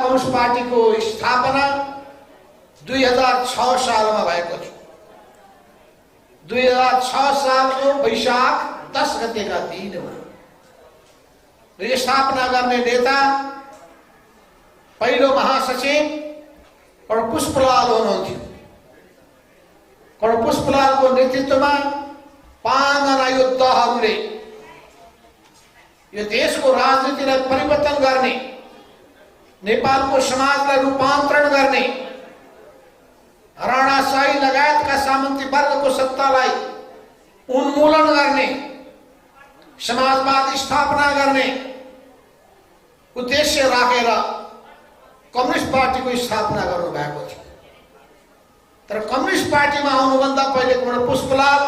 Communist पार्टीको स्थापना 2006 सालमा भएको थियो। 2006 सालको वैशाख 10 गतेका दिनमा यो स्थापना गर्ने नेता पहिलो महासचिव कर्ण पुष्पलाल हुनुहुन्थ्यो। कर्ण पुष्पलालको नेतृत्वमा 5 जना योद्धाहरूले यो देशको राजनीतिलाई परिवर्तन गर्ने, नेपालको समाजलाई रूपान्तरण गर्ने, राणाशाही लगायतका सामन्ती वर्गको सत्तालाई उन्मूलन गर्ने, समाजवाद स्थापना गर्ने उद्देश्य राखेर कम्युनिस्ट पार्टीको स्थापना गर्नु भएको थियो। तर कम्युनिस्ट पार्टीमा आउनुभन्दा पहिले कर्ण पुष्पलाल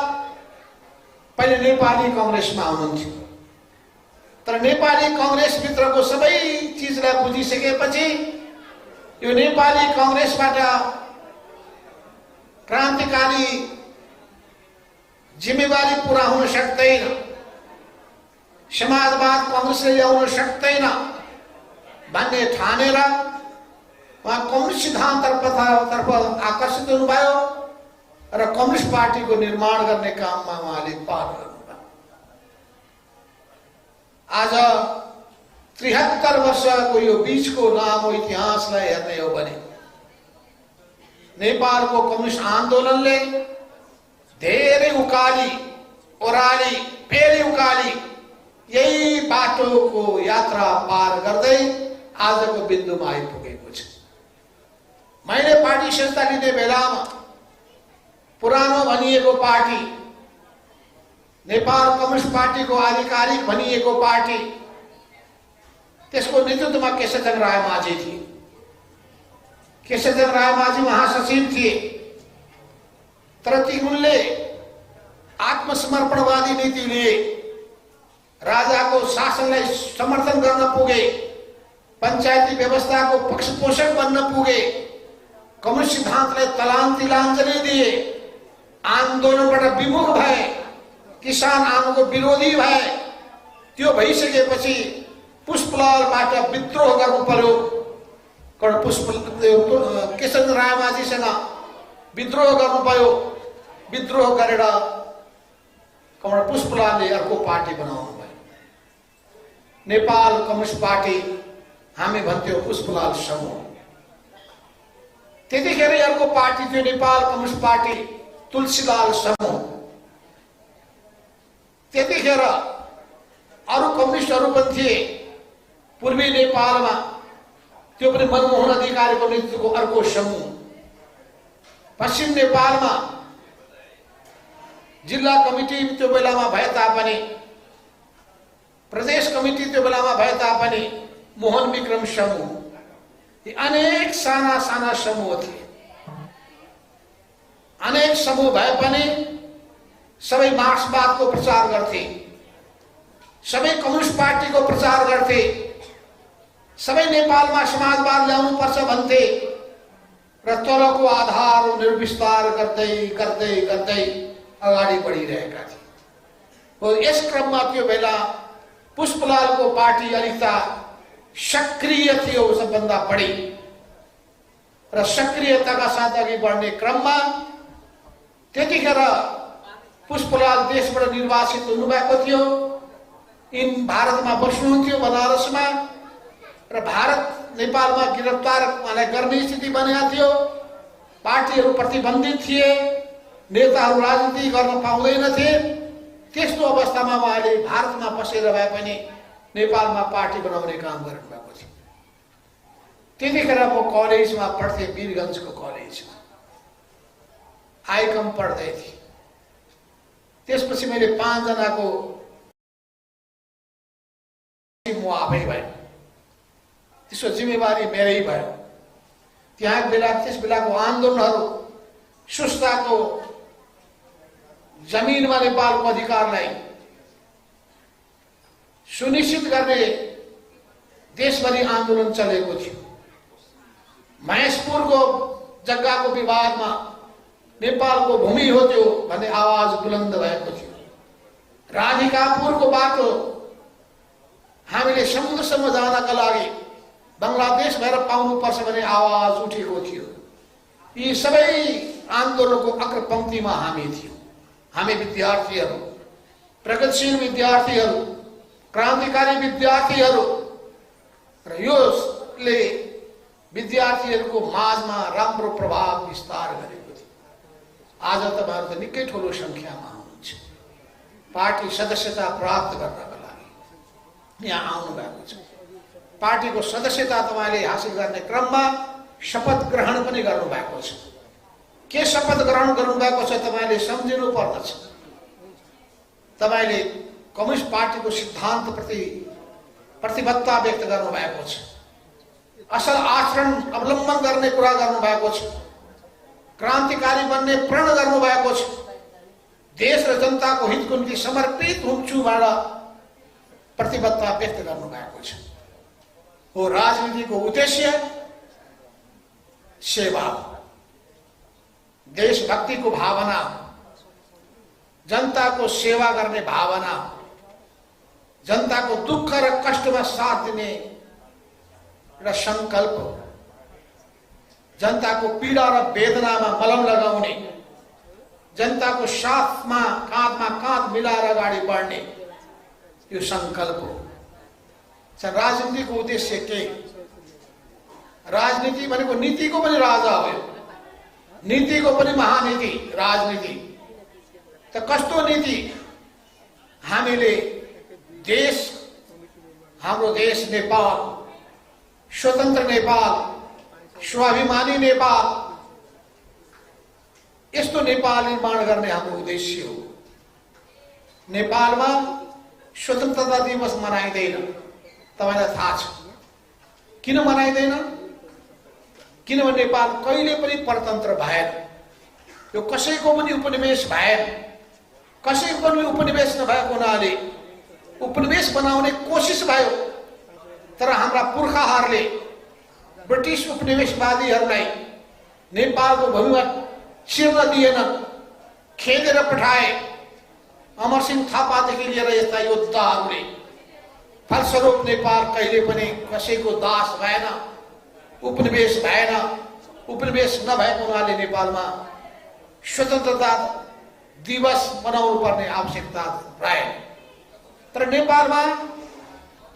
पहिले नेपाली कांग्रेसमा आउनुहुन्थ्यो। तर नेपाली कांग्रेसभित्रको सबै चीजलाई बुझिसकेपछि यो नेपाली कांग्रेसबाट क्रान्तिकारी जिम्मेवारी पूरा हुन सक्दैन, समाजवाद कांग्रेसले ल्याउन सक्दैन भन्ने ठानेर उहाँ कम्युनिस्ट सिद्धान्ततर्फ आकर्षित हुनुभयो र कम्युनिस्ट पार्टीको निर्माण गर्ने काममा उहाँले पार गर्नुभयो। आज 73 वर्षको यो बीचको लामो इतिहासलाई हेर्ने हो भने नेपालको कम्युनिस्ट आन्दोलनले धेरै उकाली ओह्राली फेरि उकाली यही बाटोको यात्रा पार गर्दै आजको बिन्दुमा आइपुगेको छ। मैले पार्टी संस्था लिने बेलामा पुरानो भनिएको पार्टी नेपाल कम्युनिस्ट पार्टीको आधिकारिक भनिएको पार्टी त्यसको नेतृत्वमा केशवचन्द्र रायमाझी थिए। केशवचन्द्र रायमाझी महासचिव थिए। तर उनले आत्मसमर्पणवादी नीति लिए, राजाको शासनलाई समर्थन गर्न पुगे, पञ्चायती व्यवस्थाको पक्षपोषक बन्न पुगे, कम्युनिस्ट सिद्धान्तलाई तिलाञ्जली दिए, आन्दोलनबाट विमुख भए, किसान आन्दोलनको विरोधी भए। त्यो भइसकेपछि पुष्पलालबाट विद्रोह गर्नु पर्यो। केशवचन्द्र रायमाझीसँग विद्रोह गर्नु पर्यो। विद्रोह गरेर कर्ण पुष्पलालले अर्को पार्टी बनाउनु भयो, नेपाल कम्युनिस्ट पार्टी। हामी भन्थ्यौं पुष्पलाल समूह। त्यतिखेर अर्को पार्टी थियो नेपाल कम्युनिस्ट पार्टी तुलसीलाल समूह। त्यतिखेर अरु कम्युनिस्टहरू पनि थिए पूर्वी नेपालमा, त्यो पनि मनमोहन अधिकारीको नेतृत्वको अर्को समूह। पश्चिम नेपालमा जिल्ला कमिटी त्यो बेलामा भए तापनि, प्रदेश कमिटी त्यो बेलामा भए तापनि मोहन विक्रम समूह, यी अनेक साना साना समूह थिए। अनेक समूह भए पनि सबै मार्क्सवादको प्रचार गर्थे, सबै कम्युनिस्ट पार्टीको प्रचार गर्थे, सबै नेपालमा समाजवाद ल्याउनु पर्छ भन्थे र तलको आधार निर्विस्तार गर्दै गर्दै गर्दै अगाडि बढिरहेका थिए। हो यस क्रममा त्यो बेला पुष्पलालको पार्टी अलिकता सक्रिय थियो सबभन्दा बढी र सक्रियताका साथ अघि बढ्ने क्रममा त्यतिखेर पुष्पलाल देशबाट निर्वाचित हुनुभएको थियो। इन भारतमा बस्नुहुन्थ्यो बनारसमा र भारत नेपालमा गिरफ्तार गर्ने स्थिति बनेको थियो। पार्टीहरू प्रतिबन्धित थिए, नेताहरू राजनीति गर्न पाउँदैनथे। त्यस्तो अवस्थामा उहाँले भारतमा बसेर भए पनि नेपालमा पार्टी बनाउने काम गर्नुभएको थियो। त्यतिखेर म कलेजमा पढ्थेँ, वीरगञ्जको कलेजमा आइकम पढ्दै थिएँ। त्यसपछि मैले 5 जनाको म आफै भएँ, त्यसको जिम्मेवारी मेरै भयो। त्यस बेलाको आन्दोलनहरू सुस्ताको जमिनमा नेपालको अधिकारलाई सुनिश्चित गर्ने देशभरि आन्दोलन चलेको थियो। महेशपुरको जग्गाको विवादमा नेपालको भूमि हो त्यो भन्ने आवाज बुलन्द भएको थियो। राधिकापुरको बाटो हामीले समुद्रसम्म जानका लागि बंगलादेश भएर पाउनुपर्छ भन्ने आवाज उठेको थियो। यी सबै आन्दोलनको अग्रपंक्तिमा हामी थियौं। हामी विद्यार्थीहरू, प्रगतिशील विद्यार्थीहरू, क्रान्तिकारी विद्यार्थीहरू, र यसले विद्यार्थीहरूको माझमा राम्रो प्रभाव विस्तार गरेको थियो। आज तपाईहरु त निकै ठूलो संख्यामा हुनुहुन्छ। पार्टी सदस्यता प्राप्त गर्नका लागि यहाँ आउनु भएको छ। पार्टीको सदस्यता तपाईले हासिल गर्ने क्रममा शपथ ग्रहण पनि गर्नु भएको छ। के शपथ ग्रहण गर्नु भएको छ तपाईले सम्झिनु पर्दछ। तपाईले कम्युनिस्ट पार्टीको सिद्धान्तप्रति प्रतिबद्धता व्यक्त गर्नु भएको छ। असल आचरण अवलम्बन गर्ने कुरा गर्नु भएको छ। क्रान्तिकारी बन्ने प्रण गर्नु भएको छ। देश र जनताको हितको निम्ति समर्पित हुन्छुबाट प्रतिबद्धता व्यक्त गर्नु भएको छ। हो राजनीतिको उद्देश्य सेवा, देशभक्तिको भावना, जनताको सेवा गर्ने भावना, जनताको दुःख र कष्टमा साथ दिने एउटा संकल्प, जनताको पीडा र वेदनामा मलम लगाउने, जनताको साथमा काँधमा काँध मिलाएर अगाडि बढ्ने यो संकल्प हो। राजनीतिको उद्देश्य के? राजनीति भनेको नीतिको पनि राजा हो। नीतिको पनि महानीति राजनीति। त कस्तो नीति? हामीले देश, हाम्रो देश नेपाल, स्वतन्त्र नेपाल, स्वाभिमानी नेपाल, यस्तो नेपाल निर्माण गर्ने हाम्रो उद्देश्य हो। नेपालमा स्वतन्त्रता दिवस मनाइँदैन। तपाईलाई थाहा छ किन मनाइँदैन? किनभने नेपाल कहिले पनि परतन्त्र भएन। यो कसैको पनि उपनिवेश भएन। कसैको पनि उपनिवेश नभएको हुनाले उपनिवेश बनाउने कोसिस भयो, तर हाम्रा पुर्खाहरूले ब्रिटिस उपनिवेशवादीहरूलाई नेपालको भूमिमा छिर्न दिएनन्, खेदेर पठाए। अमरसिंह थापादेखि लिएर यस्ता योद्धाहरूले। फलस्वरूप नेपाल कहिले पनि कसैको दास भएन, उपनिवेश भएन। उपनिवेश नभएको हुनाले नेपालमा स्वतन्त्रता दिवस मनाउनु पर्ने आवश्यकता रहेन। तर नेपालमा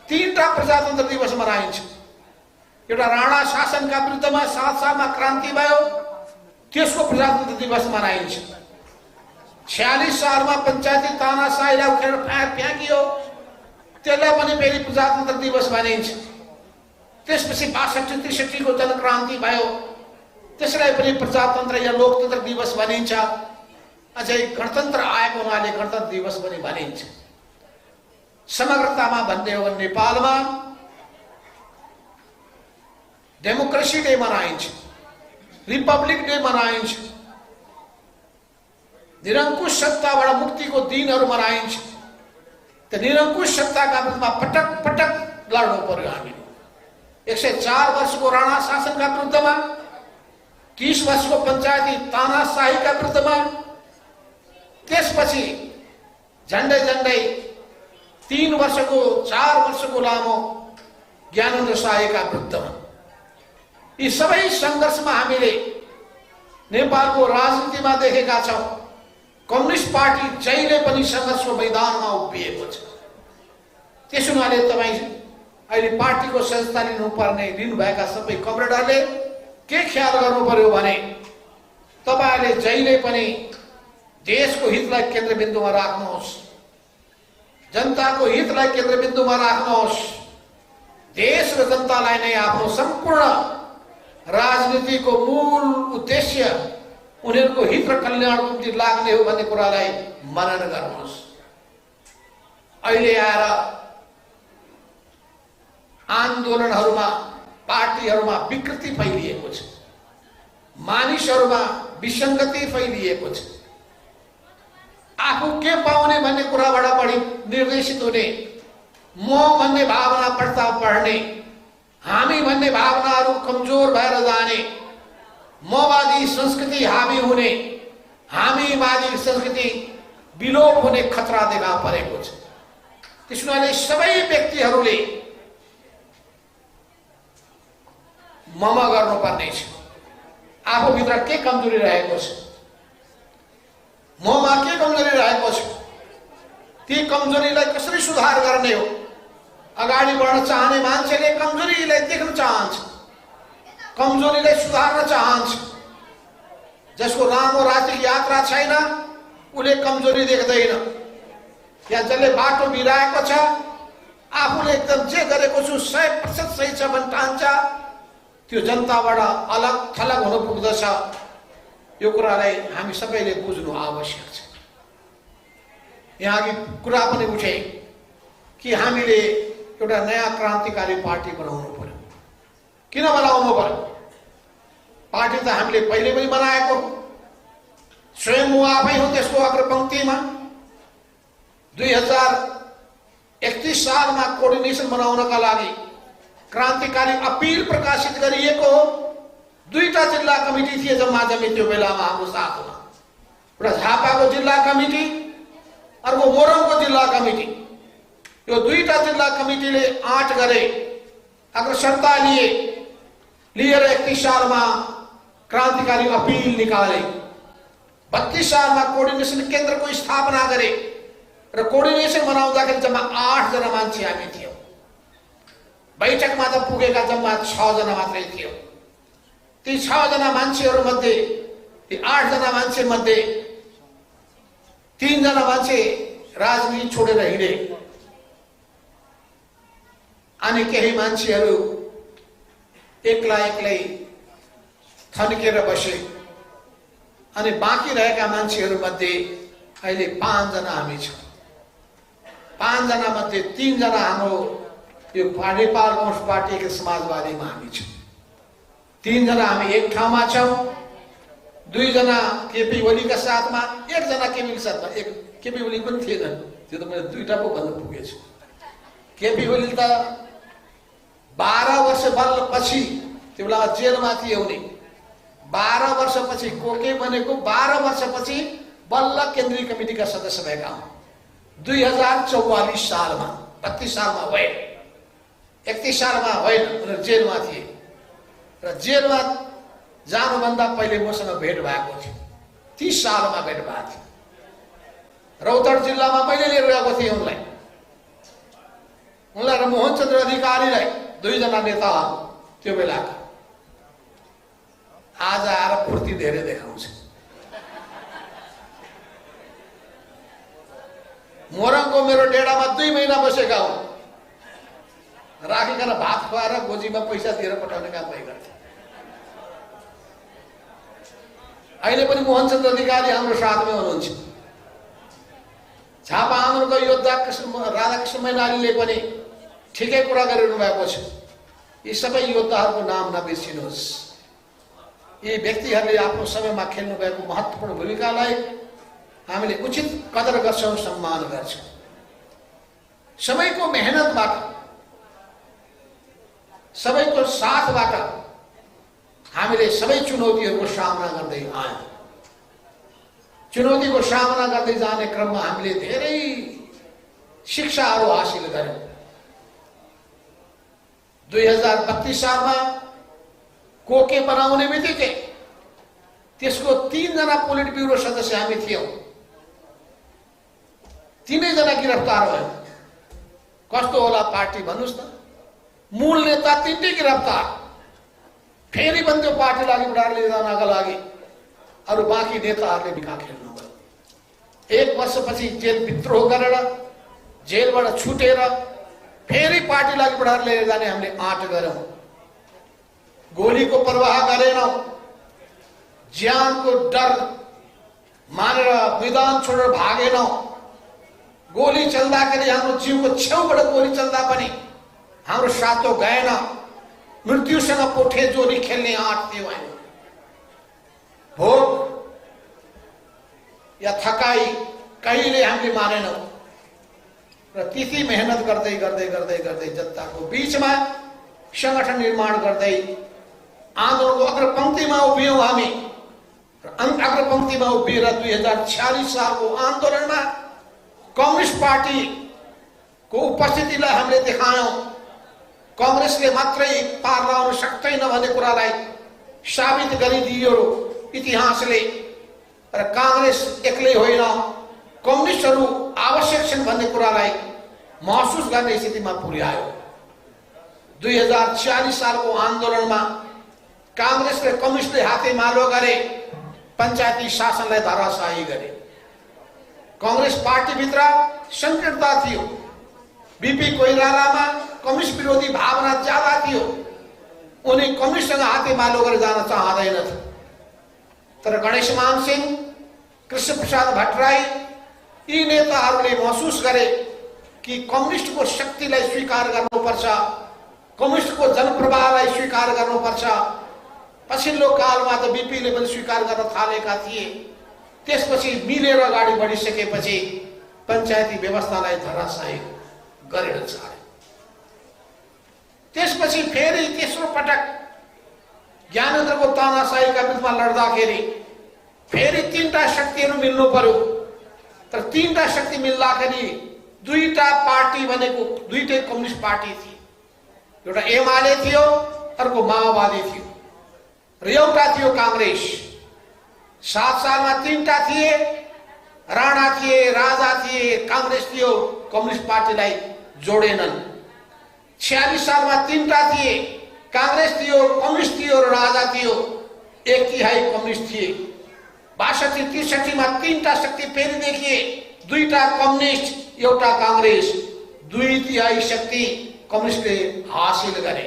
तीनटा प्रजातन्त्र दिवस मनाइन्छ। एउटा राणा शासनका विरुद्धमा 7 सालमा क्रान्ति भयो, त्यसको प्रजातन्त्र दिवस मनाइन्छ। 46 सालमा पञ्चायती तानाशाहीलाई उखेर फ्याँकियो, त्यसलाई पनि फेरि प्रजातन्त्र दिवस भनिन्छ। त्यसपछि 62-63 को जनक्रान्ति भयो, त्यसलाई पनि प्रजातन्त्र या लोकतन्त्र दिवस भनिन्छ। अझै गणतन्त्र आएको हुनाले गणतन्त्र दिवस पनि भनिन्छ। समग्रतामा भन्ने हो भने नेपालमा डेमोक्रेसी डे मनाइन्छ, रिपब्लिक डे मनाइन्छ, निरंकुश सत्ताबाट मुक्तिको दिनहरू मनाइन्छ। त निरंकुश सत्ताका विरुद्धमा पटक पटक लड्नु पर्यो। हामी 104 वर्षको राणा शासनका विरुद्धमा, 30 वर्षको पञ्चायती तानाशाहीका विरुद्धमा, त्यसपछि झन्डै झन्डै 3 वर्षको 4 वर्षको लामो ज्ञानेन्द्र शाहीका विरुद्धमा। यी सबै संघर्षमा हामीले नेपालको राजनीतिमा देखेका छौं। कम्युनिस्ट पार्टी जहिले पनि संघर्षको मैदानमा उभिएको छ। त्यसो हुनाले तपाई अहिले पार्टीको सदस्यता लिनुभएका सबै कमरेडहरूले के ख्याल गर्नु पर्यो भने तपाईहरुले जहिले पनि देशको हितलाई केन्द्रबिन्दुमा राख्नुहोस्, जनताको हितलाई केन्द्रबिन्दुमा राख्नुहोस्। देश र जनतालाई नै आफ्नो सम्पूर्ण राजनीतिको मूल उद्देश्य उनीहरूको हित र कल्याणको निम्ति लाग्ने हो भन्ने कुरालाई मनन गर्नुहोस्। अहिले आएर आन्दोलनहरूमा, पार्टीहरूमा विकृति फैलिएको छ, मानिसहरूमा विसंगति फैलिएको छ। आफू के पाउने भन्ने कुराबाट बढी निर्देशित हुने, म भन्ने भावना बढ्ता बढ्ने, हामी भन्ने भावनाहरू कमजोर भएर जाने, मवादी संस्कृति हावी हुने, हामीवादी संस्कृति विलोप हुने खतरा देखा परेको छ। त्यसैले सबै व्यक्तिहरूले ममा गर्नुपर्ने छ। आफूभित्र के कमजोरी रहेको छ, ममा के कमजोरी रहेको छ, ती कमजोरीलाई कसरी सुधार गर्ने हो। अगाडि बढ्न चाहने मान्छेले कमजोरीलाई देख्न चाहन्छ, कमजोरीलाई सुधार्न चाहन्छ। जसको लामो रातिको यात्रा छैन उसले कमजोरी देख्दैन। यहाँ जसले बाटो बिराएको छ आफूले एकदम जे गरेको छु 100% सही छ भनी ठान्छ, त्यो जनताबाट अलग थलग हुन पुग्दछ। यो कुरालाई हामी सबैले बुझ्नु आवश्यक छ। यहाँ अघि कुरा पनि उठे कि हामीले एउटा नयाँ क्रान्तिकारी पार्टी बनाउनु पर्यो। किन बनाउनु पर्यो? पार्टी त हामीले पहिले पनि बनाएको, स्वयं म आफै हो त्यसको अग्रपंक्तिमा। 2031 सालमा कोर्डिनेसन बनाउनका लागि क्रान्तिकारी अपील प्रकाशित गरिएको हो। 2टा जिल्ला कमिटी थिए जम्मा जम्मी त्यो बेलामा हाम्रो साथमा। एउटा झापाको जिल्ला कमिटी, अर्को मोरङको जिल्ला कमिटी। यो 2टा जिल्ला कमिटीले आँट गरे, अग्रसरता लिएर 31 सालमा क्रान्तिकारी अपील निकाले। 32 सालमा कोर्डिनेसन केन्द्रको स्थापना गरे र कोर्डिनेसन बनाउँदाखेरि जम्मा 8 जना मान्छे हामी थियौँ। बैठकमा त पुगेका जम्मा 6 जना मात्रै थियो। ती 6 जना मान्छेहरू मध्ये, ती 8 जना मान्छे मध्ये 3 जना मान्छे राजनीति छोडेर हिँडे अनि केही मान्छेहरू एक्लै थन्केर बसे। अनि बाँकी रहेका मान्छेहरू मध्ये अहिले 5 जना हामी छौँ। 5 जना मध्ये 3 जना हाम्रो यो नेपाल कम्युनिस्ट पार्टीको समाजवादीमा हामी छौँ। 3 जना हामी एक ठाउँमा छौँ। 2 जना केपी ओलीका साथमा, 1 जना केपीको साथमा। एक केपी ओली पनि थिएन, त्यो त मैले 2टा पो भन्न पुगेछु। केपी ओली त 12 वर्ष बल्ल पछि, त्यो बेला जेलमा थिए उनी। 12 वर्षपछि कोके बनेको, 12 वर्षपछि बल्ल केन्द्रीय कमिटीका सदस्य भएका हुन्। 2044 सालमा, 32 सालमा होइन, 31 सालमा होइन, उनीहरू जेलमा थिए। र जेलमा जानुभन्दा पहिले मसँग भेट भएको थियो। 30 सालमा भेट भएको थियो। रौतहट जिल्लामा मैले लिएर गएको थिएँ उनलाई र मोहनचन्द्र अधिकारीलाई, 2 जना नेताहरू त्यो बेलाका। आज आएर फुर्ती धेरै देखाउँछ। मोरङको मेरो डेडामा 2 महिना बसेका हुन्। राखिकन भात खुवाएर गोजीमा पैसा दिएर पठाउने काम भइगर्थ्यो। अहिले पनि मोहनचन्द्र अधिकारी हाम्रो साथमै हुनुहुन्छ। झापा आन्दोलनको योद्धा राधाकृष्ण मैनालीले पनि ठिकै कुरा गरिरहनु भएको छ। यी सबै योद्धाहरूको नाम नबिर्सिनुहोस्। यी व्यक्तिहरूले आफ्नो समयमा खेल्नु भएको महत्त्वपूर्ण भूमिकालाई हामीले उचित कदर गर्छौँ, सम्मान गर्छौँ। सबैको मेहनतबाट, सबैको साथबाट हामीले सबै चुनौतीहरूको सामना गर्दै आयौँ। चुनौतीको सामना गर्दै जाने क्रममा हामीले धेरै शिक्षाहरू हासिल गर्यौँ। 2032 सालमा कोके बनाउने बित्तिकै त्यसको 3 जना पोलिट ब्युरो सदस्य हामी थियौँ। 3 जना गिरफ्तार भयो। कस्तो होला पार्टी भन्नुहोस् त? मूल नेता 3 गिरफ्तार, फेरि पनि त्यो पार्टीलाई अघि बढाएर लिएर जानका लागि अरू बाँकी नेताहरूले भिखा खेल्नु भयो। 1 वर्षपछि जेल विद्रोह गरेर जेलबाट छुटेर फेरि पार्टीलाई अघि बढाएर लिएर जाने हामीले आँट गऱ्यौँ। गोलीको प्रवाह गरेनौँ, ज्यानको डर मानेर मैदान छोडेर भागेनौँ। गोली चल्दाखेरि हाम्रो जिउको छेउबाट गोली चल्दा पनि हाम्रो सातो गएन। मृत्युसँग पोठे जोरी खेल्ने आँट थियो हामी। भोक या थकाई कहिले हामीले मानेनौँ र त्यति मेहनत गर्दै गर्दै गर्दै गर्दै जनताको बीचमा संगठन निर्माण गर्दै आन्दोलनको अग्रपंक्तिमा उभियौँ हामी। अग्रपंक्तिमा उभिएर 2046 सालको आन्दोलनमा कम्युनिस्ट पार्टीको उपस्थितिलाई हामीले देखायौँ। कांग्रेसले मात्रै पार लगाउन सक्दैन भन्ने कुरालाई साबित गरिदियो इतिहासले। र कांग्रेस एक्लै होइन, कम्युनिस्टहरू आवश्यक छन् भन्ने कुरालाई महसुस गर्ने स्थितिमा पुर्यायो। 2046 सालको आन्दोलनमा कांग्रेस र कम्युनिस्टले हातेमालो गरे, पञ्चायती शासनलाई धराशायी गरे। कांग्रेस पार्टीभित्र संकीर्णता थियो। बीपी कोइरालामा कम्युनिस्ट विरोधी भावना ज्यादा थियो। उनी कम्युनिस्टसँग हातेमालो गरेर जान चाहँदैनथे। तर गणेशमान सिंह, कृष्ण प्रसाद भट्टराई यी नेताहरूले महसुस गरे कि कम्युनिस्टको शक्तिलाई स्वीकार गर्नुपर्छ, कम्युनिस्टको जनप्रवाहलाई स्वीकार गर्नुपर्छ। पछिल्लो कालमा त बीपीले पनि स्वीकार गर्न थालेका थिए। त्यसपछि मिलेर अगाडि बढिसकेपछि पञ्चायती व्यवस्थालाई धराशायी गरेर छाडे। त्यसपछि फेरि तेस्रो पटक ज्ञानेन्द्रको तानाशाहीका विरुद्धमा लड्दाखेरि फेरि तीनटा शक्तिहरू मिल्नु पर्यो। तर तीनटा शक्ति मिल्दाखेरि दुईटा पार्टी भनेको दुईटै कम्युनिस्ट पार्टी थिए। एउटा एमाले थियो, अर्को माओवादी थियो र एउटा थियो कांग्रेस। 7 सालमा तीनटा थिए, राणा थिए, राजा थिए, कांग्रेस थियो, कम्युनिस्ट पार्टीलाई जोडेनन्। 46 सालमा तीनटा थिए, कांग्रेस थियो, कम्युनिस्ट थियो र राजा थियो, 1/3 कम्युनिस्ट थिए। 62-63 मा तीनटा शक्ति फेरि देखिए, दुईटा कम्युनिस्ट, एउटा कांग्रेस, 2/3 शक्ति कम्युनिस्टले हासिल गरे।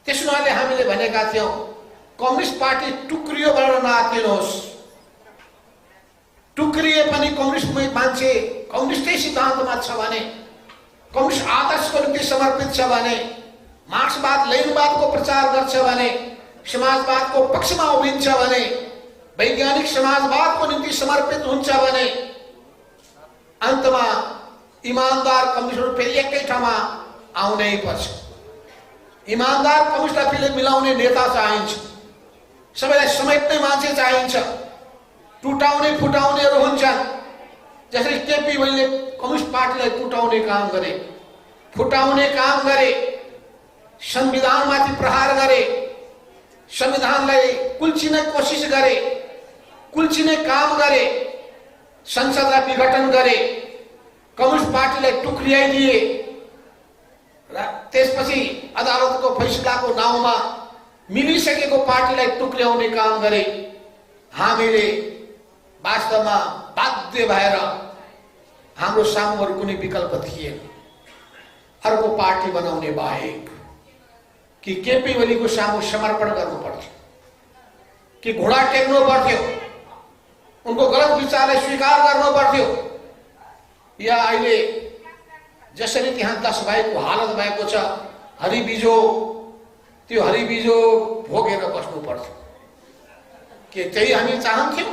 त्यसैले हामीले भनेका थियौं कम्युनिस्ट पार्टी टुक्रियो भनेर नआत्तिनुहोस्। टुक्रिए पनि कम्युनिस्टमै मान्छे कम्युनिस्टै सिद्धान्तमा छ भने, कम्युनिस्ट आदर्शको निम्ति समर्पित छ भने, मार्क्सवाद लेनिनवादको प्रचार गर्छ भने, समाजवादको पक्षमा उभिन्छ भने, वैज्ञानिक समाजवादको निम्ति समर्पित हुन्छ भने, अन्तमा इमानदार कम्युनिस्टहरू फेरि एकै ठाउँमा आउनै पर्छ। इमानदार कम्युनिस्टलाई फेरि मिलाउने नेता चाहिन्छ, सबैलाई समेट्ने मान्छे चाहिन्छ। टुटाउने फुटाउनेहरू हुन्छन्। जसरी केपी ओलीले कम्युनिस्ट पार्टीलाई टुटाउने काम गरे, फुटाउने काम गरे, संविधानमाथि प्रहार गरे, संविधानलाई कुल्चिने कोसिस गरे, कुल्चिने काम गरे, संसदलाई विघटन गरे, कम्युनिस्ट पार्टीलाई टुक्रियाइदिए र त्यसपछि अदालतको फैसलाको नाउँमा मिलिसकेको पार्टीलाई टुक्र्याउने काम गरे। हामीले वास्तवमा बाध्य भएर हाम्रो सामु अरू कुनै विकल्प थिएन, अर्को पार्टी बनाउने बाहेक कि केपी ओलीको सामु समर्पण गर्नु पर्थ्यो, कि घोडा टेक्नु पर्थ्यो, उनको गलत विचारलाई स्वीकार गर्नु पर्थ्यो, या अहिले जसरी त्यहाँ 10 भाइको हालत भएको छ, हरिबिजो, त्यो हरिबिजो भोगेर बस्नु पर्थ्यो। के त्यही हामी चाहन्थ्यौं?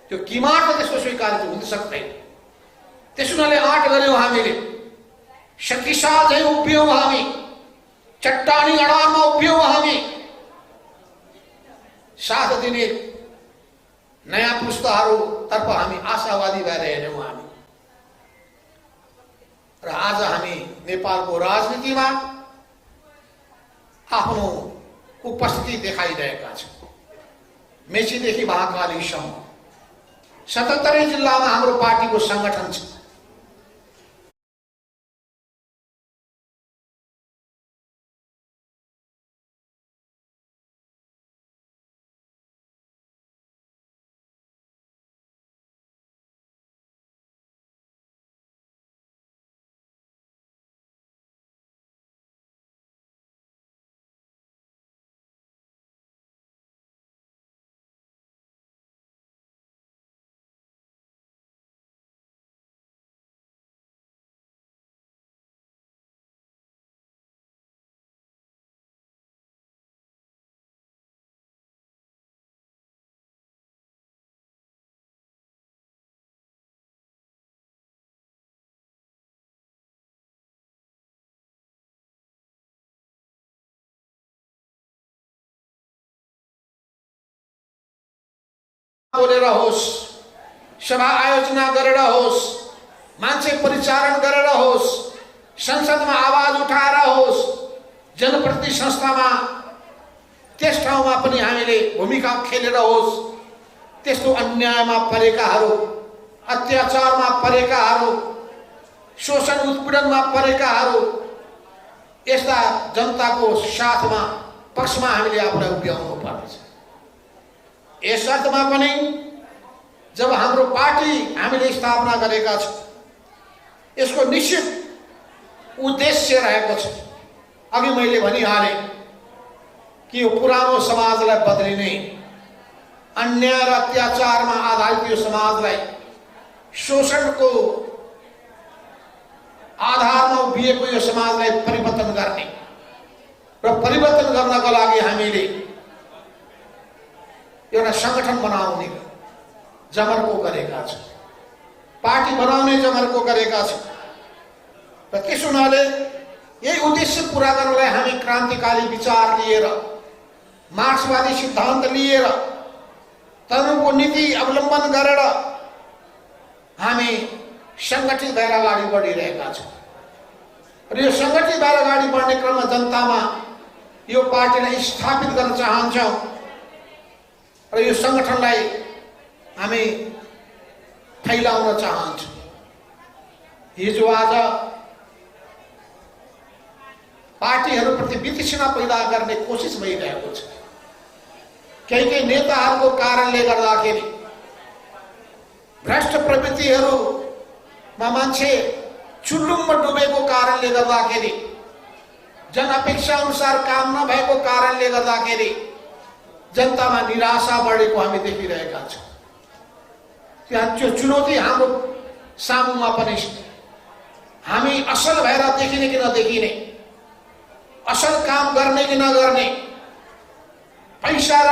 त्यो किमाट त त्यसको स्वीकार हुन सक्दैन। त्यसुनाले आँट गर्यौं हामीले, शक्तिशाली झैं उभियौं हामी, चट्टानी अडानमा उभियौं हामी। साथ दिने नयाँ पुस्ताहरूतर्फ हामी आशावादी भएर हेर्यौं हामी। र आज हामी नेपालको राजनीतिमा आफ्नो उपस्थिति देखाइरहेका छौं। मेचीदेखि महाकालीसम्म 77 जिल्लामा हाम्रो पार्टीको संगठन छ। बोलेर होस्, सभा आयोजना गरेर होस्, मान्छे परिचालन गरेर होस्, संसदमा आवाज उठाएर होस्, जनप्रतिनिधि संस्थामा त्यस ठाउँमा पनि हामीले भूमिका खेलेर होस्, त्यस्तो अन्यायमा परेकाहरू, अत्याचारमा परेकाहरू, शोषण उत्पीडनमा परेकाहरू, यस्ता जनताको साथमा पक्षमा हामीले आफूलाई उभ्याउनु पर्छ। यस अर्थमा पनि जब हाम्रो पार्टी हामीले स्थापना गरेका छौँ, यसको निश्चित उद्देश्य रहेको छ। अघि मैले भनिहालेँ कि यो पुरानो समाजलाई बदलिने, अन्याय र अत्याचारमा आधारित यो समाजलाई, शोषणको आधारमा उभिएको यो समाजलाई परिवर्तन गर्ने र परिवर्तन गर्नको लागि हामीले एउटा संगठन बनाउने जमर्को गरेका छौँ, पार्टी बनाउने जमर्को गरेका छौँ। र त्यस हुनाले यही उद्देश्य पूरा गर्नलाई हामी क्रान्तिकारी विचार लिएर, मार्क्सवादी सिद्धान्त लिएर, तरुणको नीति अवलम्बन गरेर हामी संगठित भएर अगाडि बढिरहेका छौँ। र यो संगठित भएर अगाडि बढ्ने क्रममा जनतामा यो पार्टीलाई स्थापित गर्न चाहन्छौँ र यो संगठनलाई हामी फैलाउन चाहन्छौँ। हिजो आज पार्टीहरूप्रति वितृष्णा पैदा गर्ने कोसिस भइरहेको छ। केही नेताहरूको कारणले गर्दाखेरि, भ्रष्ट प्रवृत्तिहरूमा मान्छे चुल्लुममा डुबेको कारणले गर्दाखेरि, जनअपेक्षा अनुसार काम नभएको कारणले गर्दाखेरि जनतामा निराशा बढेको हामी देखिरहेका छौँ। त्यहाँ त्यो चुनौती हाम्रो सामुमा पनि छ। हामी असल भएर देखिने कि नदेखिने, असल काम गर्ने कि नगर्ने, पैसा र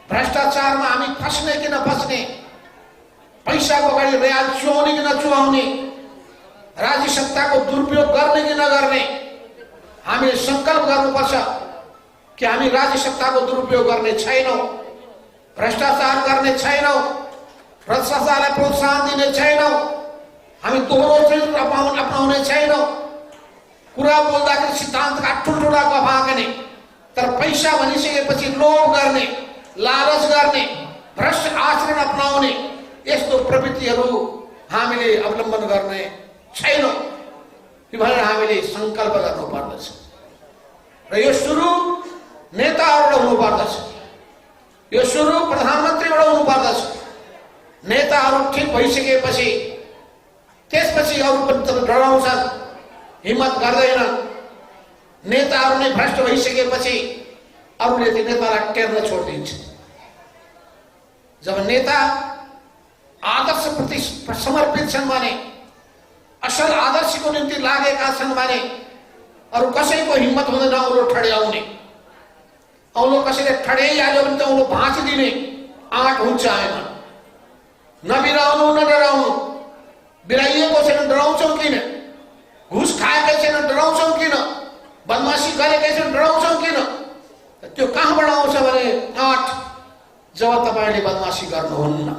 भ्रष्टाचारमा हामी फस्ने कि नफस्ने, पैसाको अगाडि रियाल चुहाउने कि नचुहाउने, राज्य सत्ताको दुरुपयोग गर्ने कि नगर्ने, हामीले संकल्प गर्नुपर्छ कि हामी राज्य सत्ताको दुरुपयोग गर्ने छैनौँ, भ्रष्टाचार गर्ने छैनौँ, भ्रष्टाचारलाई प्रोत्साहन दिने छैनौँ, हामी दोहोरो चरित्र अपनाउने छैनौँ। कुरा बोल्दाखेरि सिद्धान्तका ठुल्ठुला गफ हाक्ने, तर पैसा भनिसकेपछि लोभ गर्ने, लालच गर्ने, भ्रष्ट आचरण अपनाउने यस्तो प्रवृत्तिहरू हामीले अवलम्बन गर्ने छैनौँ भनेर हामीले संकल्प गर्नुपर्दछ। र यो सुरु नेताहरूबाट हुनुपर्दछ, यो सुरु प्रधानमन्त्रीबाट हुनुपर्दछ। नेताहरू ठिक भइसकेपछि त्यसपछि अरू पनि डराउँछन्, हिम्मत गर्दैनन्। नेताहरू नै भ्रष्ट भइसकेपछि अरूले त्यो नेतालाई टेर्न छोडिदिन्छ। जब नेता आदर्शप्रति समर्पित छन् भने, असल आदर्शको निम्ति लागेका छन् भने अरू कसैको हिम्मत हुँदैन औलो ठड्याउने। औलो कसैले ठड्याइहाल्यो भने त औलो भाँचिदिने आँट हुन्छ आएमा। नबिराउनु न डराउनु, बिराइएको छैन डराउँछौँ किन? घुस खाएकै छैन डराउँछौँ किन? बदमासी गरेकै छैन डराउँछौँ किन? त्यो कहाँबाट आउँछ भने आँट। जब तपाईँले बदमासी गर्नुहुन्न,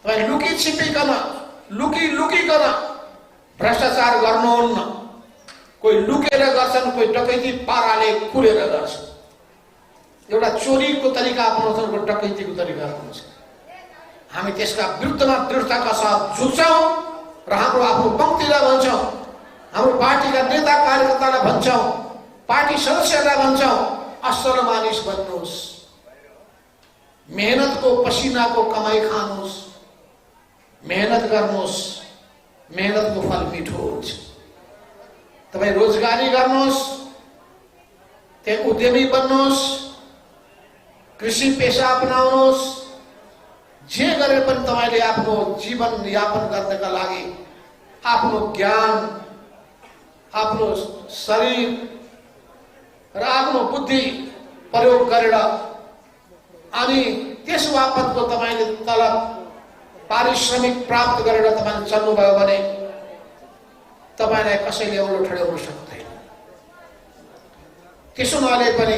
तपाईँ लुकी छिपिकन, लुकिकन भ्रष्टाचार गर्नुहुन्न। कोही लुकेर गर्छन्, कोही डकैती पाराले कुरेर गर्छन्। एउटा चोरीको तरिका अपनाउँछन्, कोही डकैतीको तरिका अपनाउँछ। हामी त्यसका विरुद्धमा दृढताका साथ जुझ्छौँ र हाम्रो आफ्नो पंक्तिलाई भन्छौँ, हाम्रो पार्टीका नेता कार्यकर्तालाई भन्छौँ, पार्टी सदस्यहरूलाई भन्छौँ, असल मानिस बन्नुहोस्, मेहनतको पसिनाको कमाई खानुहोस्, मेहनत गर्नुहोस्, मेहनतको फल मिठो हुन्छ। तपाईँ रोजगारी गर्नुहोस्, त्यहाँ उद्यमी बन्नुहोस्, कृषि पेशा अपनाउनुहोस्। जे गरे पनि तपाईँले आफ्नो जीवन यापन गर्नका लागि आफ्नो ज्ञान, आफ्नो शरीर र आफ्नो बुद्धि प्रयोग गरेर अनि त्यस बापतको तपाईँले तलब पारिश्रमिक प्राप्त गरेर तपाईँले चल्नुभयो भने तपाईँलाई कसैले औलो ठड्याउन सक्दैन। त्यसो नभए पनि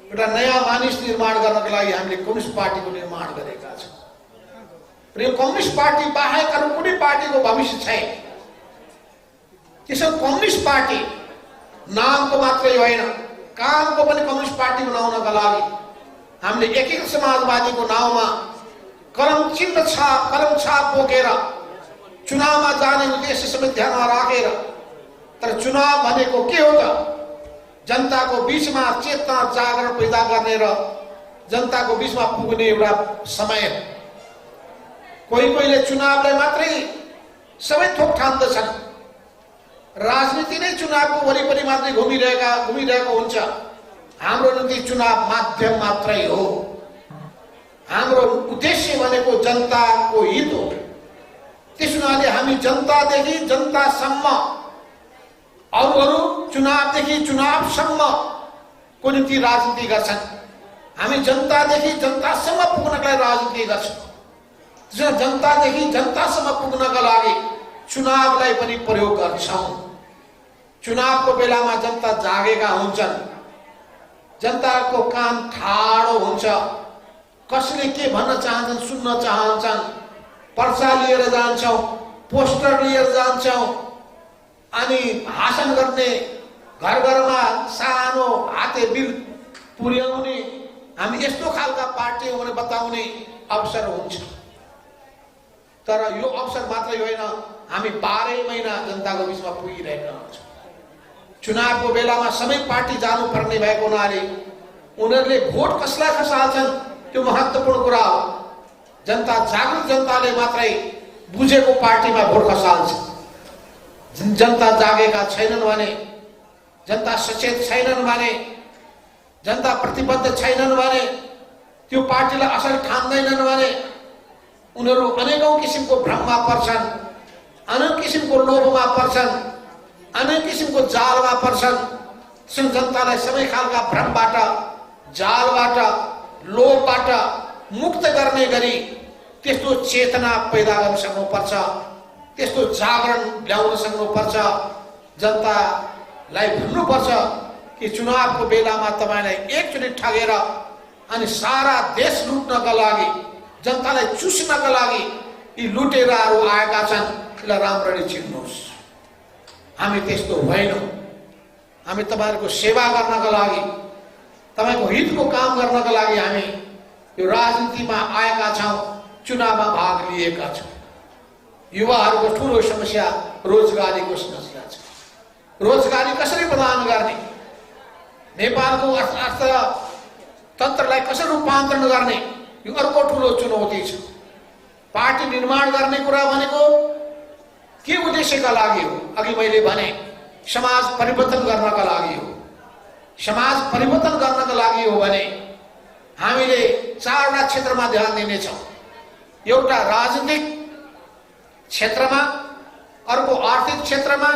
एउटा नयाँ मानिस निर्माण गर्नको लागि हामीले कम्युनिस्ट पार्टीको निर्माण गरेका छौँ। र यो कम्युनिस्ट पार्टी बाहेक अरू कुनै पार्टीको भविष्य छैन। त्यसो कम्युनिस्ट पार्टी नामको मात्रै होइन, कामको पनि कम्युनिस्ट पार्टी बनाउनका लागि हामीले एकीकृत समाजवादीको नाउँमा कलम चिन्ह कलम छाप बोकेर चुनावमा जाने उद्देश्य समेत ध्यानमा राखेर, तर चुनाव भनेको के हो त? जनताको बीचमा चेतना जागरण पैदा गर्ने र जनताको बीचमा पुग्ने एउटा समय हो। कोहीले चुनावलाई मात्रै सबै थोक ठान्दछन्। राजनीति नै चुनावको वरिपरि मात्रै घुमिरहेको हुन्छ। हाम्रो निम्ति चुनाव माध्यम मात्रै हो। हाम्रो उद्देश्य भनेको जनताको हित हो। त्यसो हुनाले हामी जनतादेखि जनतासम्म, अरू चुनावदेखि चुनावसम्मको निम्ति राजनीति गर्छन्। हामी जनतादेखि जनतासम्म पुग्नका लागि राजनीति गर्छौँ। जनतादेखि जनतासम्म पुग्नका लागि चुनावलाई पनि प्रयोग गर्छौँ। चुनावको बेलामा जनता जागेका हुन्छन्, जनताको कान ठाडो हुन्छ। कसले के भन्न चाहन्छन् सुन्न चाहन्छन्। पर्चा लिएर जान्छौँ, पोस्टर लिएर जान्छौँ, अनि भाषण गर्ने, घर घरमा सानो हाते बिल पुर्याउने, हामी यस्तो खालका पार्टी हो भने बताउने अवसर हुन्छ। तर यो अवसर मात्रै होइन, हामी 12 महिना जनताको बीचमा पुगिरहेका हुन्छौँ। चुनावको बेलामा सबै पार्टी जानुपर्ने भएको हुनाले उनीहरूले भोट कसलाई खसाल्छन् त्यो महत्त्वपूर्ण कुरा हो। जनता जागृत जनताले मात्रै बुझेको पार्टीमा भोट खसाल्छ। जनता जागेका छैनन् भने, जनता सचेत छैनन् भने, जनता प्रतिबद्ध छैनन् भने, त्यो पार्टीलाई असल ठान्दैनन् भने उनीहरू अनेकौं किसिमको भ्रममा पर्छन्, अनेक किसिमको लोभमा पर्छन्, अनेक किसिमको जालमा पर्छन्। जनतालाई सबै खालका भ्रमबाट, जालबाट, लोभबाट मुक्त गर्ने गरी त्यस्तो चेतना पैदा गर्न सक्नुपर्छ, त्यस्तो जागरण ल्याउन सक्नुपर्छ। जनतालाई भन्नुपर्छ कि चुनावको बेलामा तपाईलाई एकचोटि ठगेर अनि सारा देश लुट्नका लागि, जनतालाई चुस्नका लागि यी लुटेराहरू आएका छन्, यसलाई राम्ररी चिन्नुहोस्। हामी त्यस्तो होइनौँ। हामी तपाईहरुको सेवा गर्नका लागि, तपाईको हितको काम गर्नका लागि हामी यो राजनीतिमा आएका छौँ, चुनावमा भाग लिएका छौँ। युवाहरूको ठूलो समस्या रोजगारीको समस्या छ। रोजगारी कसरी प्रदान गर्ने, नेपालको अर्थतन्त्रलाई कसरी रूपान्तरण गर्ने, यो अर्को ठूलो चुनौती छ। पार्टी निर्माण गर्ने कुरा भनेको के उद्देश्यका लागि हो? अघि मैले भने समाज परिवर्तन गर्नका लागि हो। समाज परिवर्तन गर्नका लागि हो भने हामीले 4वटा क्षेत्रमा ध्यान दिनेछौँ। एउटा राजनीतिक क्षेत्रमा, अर्को आर्थिक क्षेत्रमा,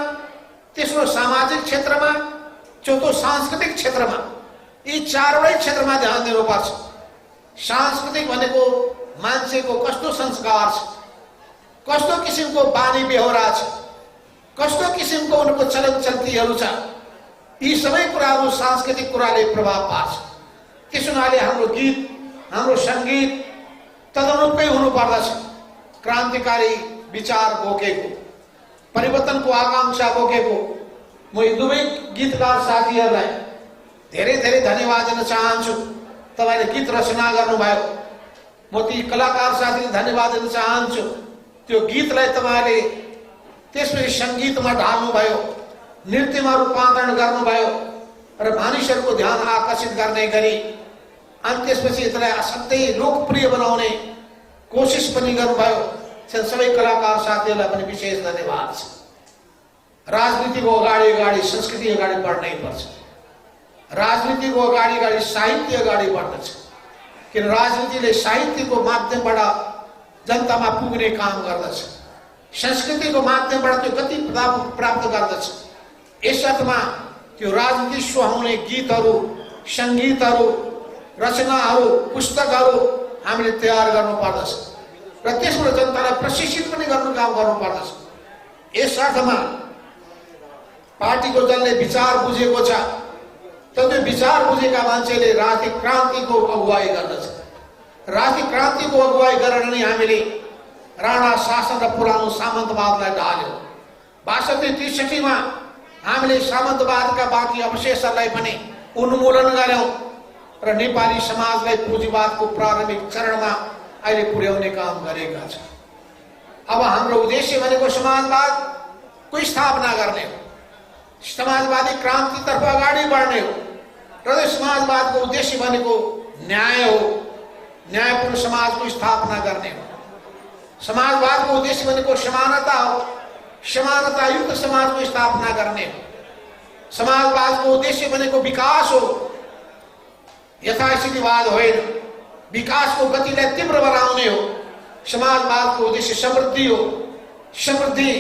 तेस्रो सामाजिक क्षेत्रमा, चौथो सांस्कृतिक क्षेत्रमा। यी 4वटै क्षेत्रमा ध्यान दिनुपर्छ। सांस्कृतिक भनेको मान्छेको कस्तो संस्कार छ, कस्तो किसिमको बानी बेहोरा छ, कस्तो किसिमको उनको चलन चल्तीहरू छ, यी सबै कुराहरू सांस्कृतिक कुराले प्रभाव पार्छ। त्यसो हुनाले हाम्रो गीत, हाम्रो संगीत तदनुरूपै हुनुपर्दछ। क्रान्तिकारी विचार बोकेको, परिवर्तनको आकांक्षा बोकेको म यी दुवै गीतकार साथीहरूलाई धेरै धेरै धन्यवाद दिन चाहन्छु। तपाईले गीत रचना गर्नुभयो। म ती कलाकार साथीलाई धन्यवाद दिन चाहन्छु। त्यो गीतलाई तपाईले त्यसपछि संगीतमा ढाल्नुभयो, नृत्यमा रूपान्तरण गर्नुभयो र मानिसहरूको ध्यान आकर्षित गर्ने गरी अनि त्यसपछि यसलाई असाध्यै लोकप्रिय बनाउने कोसिस पनि गर्नुभयो। सबै कलाकार साथीहरूलाई पनि विशेष धन्यवाद छ। राजनीतिको अगाडि संस्कृति अगाडि बढ्नै पर्छ। राजनीतिको अगाडि साहित्य अगाडि बढ्दछ। किन राजनीतिले साहित्यको माध्यमबाट जनतामा पुग्ने काम गर्दछ, संस्कृतिको माध्यमबाट त्यो गति प्राप्त गर्दछ। यस अर्थमा त्यो राजनीति सुहाउने गीतहरू, संगीतहरू, रचनाहरू, पुस्तकहरू हामीले तयार गर्नु पर्दछ र त्यसबाट जनतालाई प्रशिक्षित पनि गर्न काम गर्नु पर्दछ। यस अर्थमा पार्टीको दलले विचार बुझेको छ, तर त्यो विचार बुझेका मान्छेले राजनीतिक क्रान्तिको अगुवाई गर्दछ। राजनीतिक क्रान्तिको अगुवाई गरेर नै हामीले राणा शासन र पुरानो सामन्तवादलाई ढाल्यौं। 62-63 मा हामीले सामन्तवादका बाँकी अवशेषहरूलाई पनि उन्मूलन गर्यौं र नेपाली समाजलाई पुँजीवादको प्रारम्भिक चरणमा अहिले पुर्याउने काम गरेका छौं। अब हाम्रो उद्देश्य भनेको समाजवादको स्थापना गर्ने हो, समाजवादी क्रान्तितर्फ अगाडि बढ्ने हो र समाजवादको उद्देश्य भनेको न्याय हो, न्यायपूर्ण समाजको स्थापना गर्ने हो। समाजवादको उद्देश्य भनेको समानता हो, समानतायुक्त समाजको स्थापना गर्ने हो। समाजवादको उद्देश्य भनेको विकास हो, यथास्थितिवाद होइन, विकासको गतिलाई तीव्र बनाउने हो। समाजवादको उद्देश्य समृद्धि हो, समृद्धि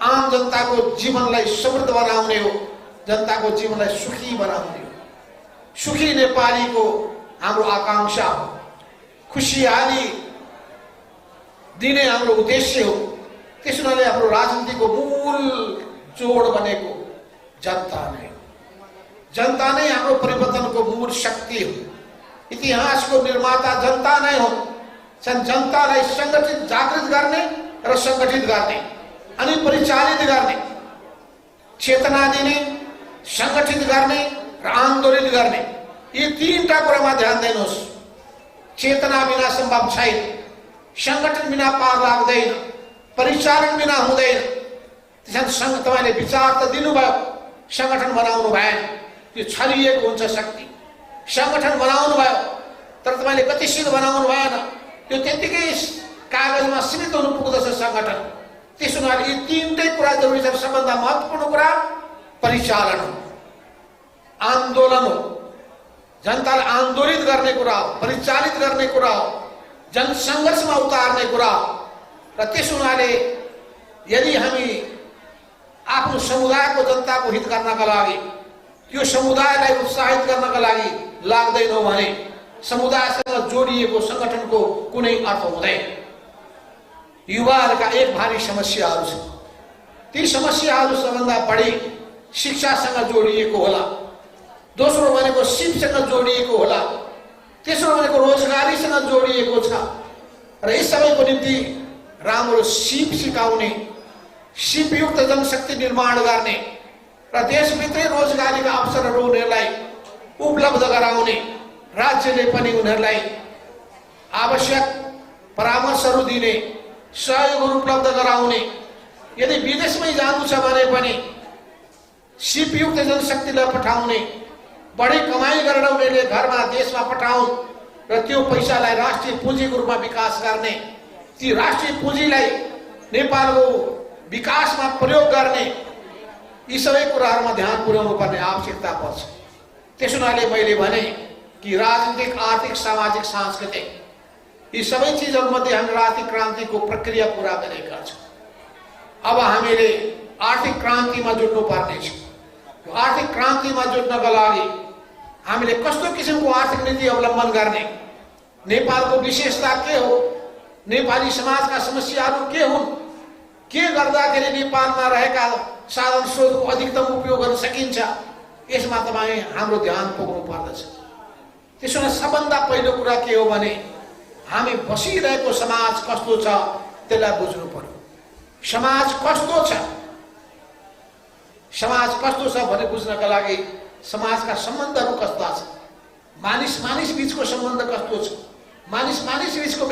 आम जनताको जीवनलाई समृद्ध बनाउने हो, जनताको जीवनलाई सुखी बनाउने हो। सुखी नेपालीको हाम्रो आकांक्षा हो, खुशियाली दिने हाम्रो उद्देश्य हो। त्यसैले हाम्रो राजनीतिको मूल जोड बनेको जनता नै हो। जनता नै हाम्रो परिवर्तनको मूल शक्ति हो। इतिहासको निर्माता जनता नै हो। जनतालाई संगठित जागृत गर्ने र संगठित गर्ने अनि परिचालित गर्ने, चेतना दिने, संगठित गर्ने र आन्दोलित गर्ने, यी तीनटा कुरामा ध्यान दिनुहोस्। चेतना बिना सम्भव छैन, संगठन बिना पार लाग्दैन, परिचालन बिना हुँदैन। त्यसैले तपाईले विचार त दिनुभयो, संगठन बनाउनु भएन, त्यो छरिएको हुन्छ शक्ति। संगठन बनाउनु भयो तर तपाईले गतिशील बनाउनु भएन, त्यो त्यतिकै कागजमा सीमित हुनु पुग्दछ संगठन। त्यसैले यी तीनटै कुरा जरुरी छ। सबभन्दा महत्त्वपूर्ण कुरा परिचालन हो, आन्दोलन हो, जनतालाई आन्दोलित गर्ने कुरा हो, परिचालित गर्ने कुरा हो, जनसङ्घर्षमा उतार्ने कुरा हो। र त्यसैले यदि हामी आफ्नो समुदायको जनताको हित गर्नका लागि, त्यो समुदायलाई उत्साहित गर्नका लागि लाग्दैनौँ भने समुदायसँग जोडिएको संगठनको कुनै अर्थ हुँदैन। युवाहरूका एक भारी समस्याहरू छन्। ती समस्याहरू सबभन्दा बढी शिक्षासँग जोडिएको होला, दोस्रो भनेको सिपसँग जोडिएको होला, तेस्रो भनेको रोजगारीसँग जोडिएको छ। र यस सबैको निम्ति राम्रो सिप सिकाउने, सिपयुक्त जनशक्ति निर्माण गर्ने र देशभित्रै रोजगारीका अवसरहरू उनीहरूलाई उपलब्ध गराउने, राज्यले पनि उनीहरूलाई आवश्यक परामर्शहरू दिने, सहयोगहरू उपलब्ध गराउने। यदि विदेशमै जानु छ भने पनि सिपयुक्त जनशक्तिलाई पठाउने, बढी कमाई गरेर उनीहरूले घरमा देशमा पठाउन् र त्यो पैसालाई राष्ट्रिय पुँजीको रूपमा विकास गर्ने, ती राष्ट्रिय पुँजीलाई नेपालको विकासमा प्रयोग गर्ने, यी सबै कुराहरूमा ध्यान पुर्याउनु पर्ने आवश्यकता पर्छ। त्यसैले मैले भने कि राजनीतिक, आर्थिक, सामाजिक, सांस्कृतिक यी सबै चिजहरूमध्ये हामी आर्थिक क्रान्तिको प्रक्रिया पूरा गरेका छौँ। अब हामीले आर्थिक क्रान्तिमा जुट्नु पर्नेछ। यो आर्थिक क्रान्तिमा जुट्नका लागि हामीले कस्तो किसिमको आर्थिक नीति अवलम्बन गर्ने, नेपालको विशेषता के हो, नेपाली समाजका समस्याहरू के हुन्, के गर्दाखेरि नेपालमा रहेका साधन स्रोतको अधिकतम उपयोग गर्न सकिन्छ, यसमा तपाईँ हाम्रो ध्यान पुग्नु पर्दछ। त्यसैले सबभन्दा पहिलो कुरा के हो भने हामी बसिरहेको समाज कस्तो छ त्यसलाई बुझ्नु पर्यो। समाज कस्तो छ, समाज कस्तो छ भने बुझ्नका लागि समाजका सम्बन्धहरू कस्ता छन्, मानिस मानिस बीचको सम्बन्ध कस्तो छ, मानिस मानिस बीचको